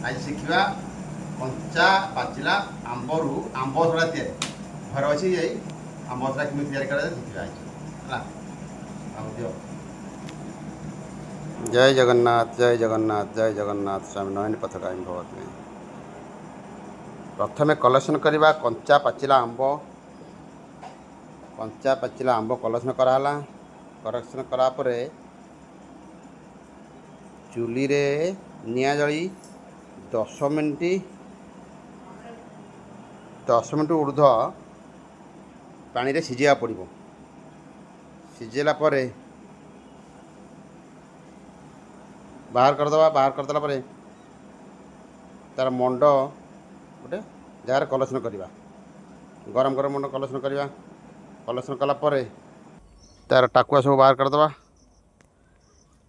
आज शिखा कंचा पाचिला आंबरू आंबसड़ा तैयारी घर अच्छी यही आंबसड़ा केमी तैयारी शिखा है। जय जगन्नाथ जय जगन्नाथ जय जगन्नाथ स्वामी नयन पथगामी भवतु। प्रथमे कलेक्शन करवा कंचा पाचिला आंब कलेक्शन कराला। कलेक्शन करापर चुली रे निया जली 10 मिनिट ऊर्ध पानी रे सिझा पड़ो। सिझेला परे बाहर करदे। बाहर करदेला परे तार मंड गोटे जगार कलेक्शन करवा। गरम गरम मंड कलेक्शन करवा। कलेक्शन कला परे तार टाकुआ सब बाहर करदे।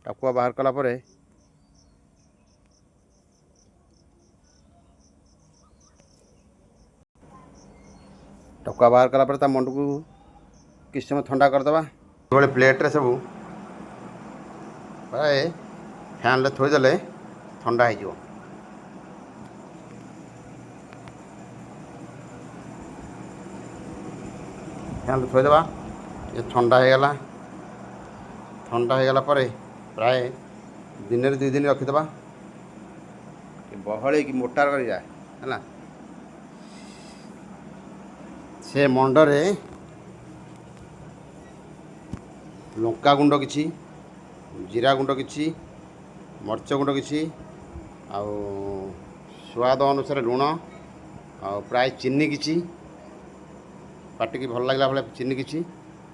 टाकुआ बाहर कला परे टाकुआ बाहर कला परे ता मंड को किछ समय ठंडा करदे। ये प्लेट रे सब प्राय फैन रे थोड़े ठंडा हो। फैन थोड़ा ये ठंडा हो गला। ठंडा हो गला पर प्राय दिन रे 2 दिन रखीदबा बहल कि मोटार कर है। से मंडरे लंका गुंड किछि, जीरा गुंड किछि, मर्च गुंड किछि, आउ स्वाद अनुसार लुण आ प्राय चीनी किछि पाटी की भल लगला भाई चीनी किछि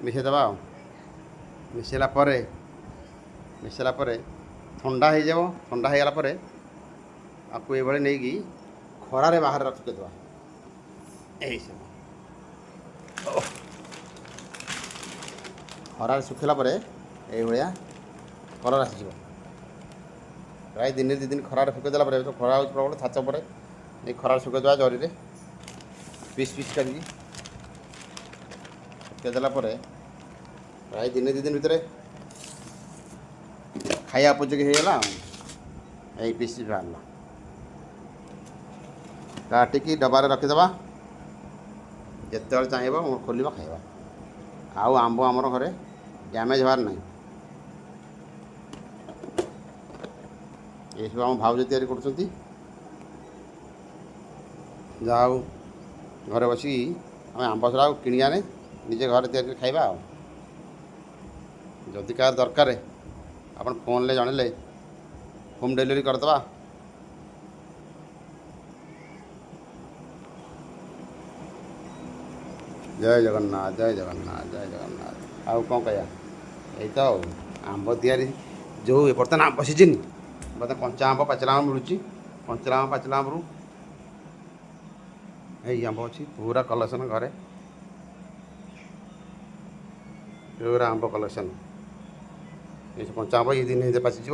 मिसेदेवा। मिसेला परे ठंडा हो जाव। ठंडा हो गला परे आपको ये नहीं कि खरारे बाहर रखिदेवा। यही सब खरारे सुखिला परे ये भाया कलर आसीज। प्राय दिन 2 दिन खरारे सुखीदेला तो खरा हो प्रबल छाच पर खरारे सुखीदेवा जरी रे पीस पीस कर सुखीदेला प्राय दिन 2 दिन भितर खाया उपयोगी होगा। यही पीस बाहर काटिकी डबारे रखीदे। जिते चाहिए खोल खाइबा। आउ आंब आमर घरे डैमेज हबार ना। ये सब आम भाउज तैयारी कर जाऊ घरे बस आम आंबसड़ा किणी आने निजे घर तैयारी खाइबा। जदि क्या दरकार आप फोन ले जनले होम डिलीवरी करदबा। जय जगन्नाथ जय जगन्नाथ जय जगन्नाथ। आउ कौन कह यही तो आंब तैयारी जो बर्तमान आंब सीजन बर्तमान कंचा आंब पाचिला आंब मिलूँ। कंचा आंब पाचिला आंबरू यही आंब अच्छी पूरा कलेक्शन घरे पूरा आंब कलेक्शन। ये कंचा आंब ये दिन पाचिज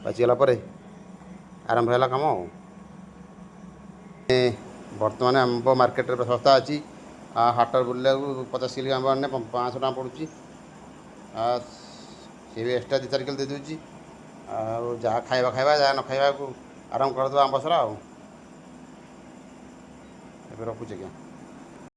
पाचिगला आरंभ है कम। बर्तमान आंब मार्केट रे सस्ता अच्छी। हाट बुल्ला 50 किलो आंब आने 500 टका पड़ुची। सी भी एक्सट्रा 2-4 किलो दे दूची। जहाँ खाइबा खाइबा जहाँ न खाइबा को आराम करदे आंब सरा। रखुचे क्या।